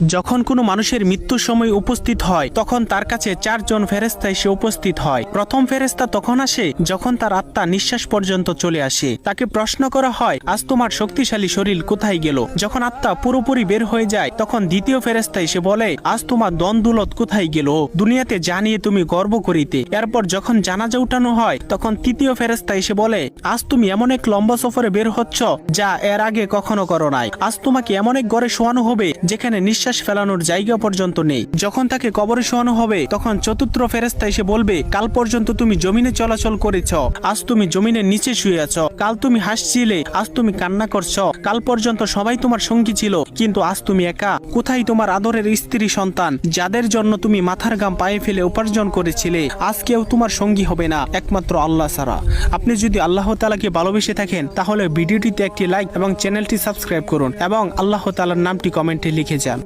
যখন কোনো মানুষের মৃত্যুর সময় উপস্থিত হয় তখন তার কাছে 4 জন ফেরেশতা এসে উপস্থিত হয়। প্রথম ফেরেশতা তখন আসে যখন তার আত্মা নিঃশ্বাস পর্যন্ত চলে আসে। তাকে প্রশ্ন করা হয়, আজ তোমার শক্তিশালী শরীর কোথায় গেল? যখন আত্মা পুরোপুরি বের হয়ে যায় তখন দ্বিতীয় ফেরেশতা এসে বলে, আজ তোমার ধন দৌলত কোথায় গেল? দুনিয়াতে জানিয়ে তুমি গর্ব করিতে। এরপর যখন জানাজা উঠানো হয় তখন তৃতীয় ফেরেশতা এসে বলে, আজ তুমি এমন এক লম্বা সফরে বের হচ্ছ যা এর আগে কখনো করো নাই। আজ তোমাকে এমন এক ঘরে শোয়ানো হবে যেখানে নিঃশ্বাস ফেলানোর জায়গা পর্যন্ত নেই। যখন তাকে কবরে শোয়ানো হবে তখন চতুর্থ ফেরেশতা এসে বলবে, কাল পর্যন্ত তুমি জমিনে চলাচল করেছ, আজ তুমি জমিনের নিচে শুয়ে আছো। কাল তুমি হাসছিলে, আজ তুমি কান্না করছো। কাল পর্যন্ত সবাই তোমার সঙ্গী ছিল, কিন্তু আজ তুমি একা। কোথায় তোমার আদরের স্ত্রী সন্তান যাদের জন্য তুমি মাথার ঘাম পায়ে ফেলে উপার্জন করেছিলে? আজ কেউ তোমার সঙ্গী হবে না, একমাত্র আল্লাহ ছাড়া। আপনি যদি আল্লাহ তাআলাকে ভালোবেসে থাকেন তাহলে ভিডিওটিতে একটি লাইক এবং চ্যানেলটি সাবস্ক্রাইব করুন এবং আল্লাহ তাআলার নামটি কমেন্টে লিখে যান।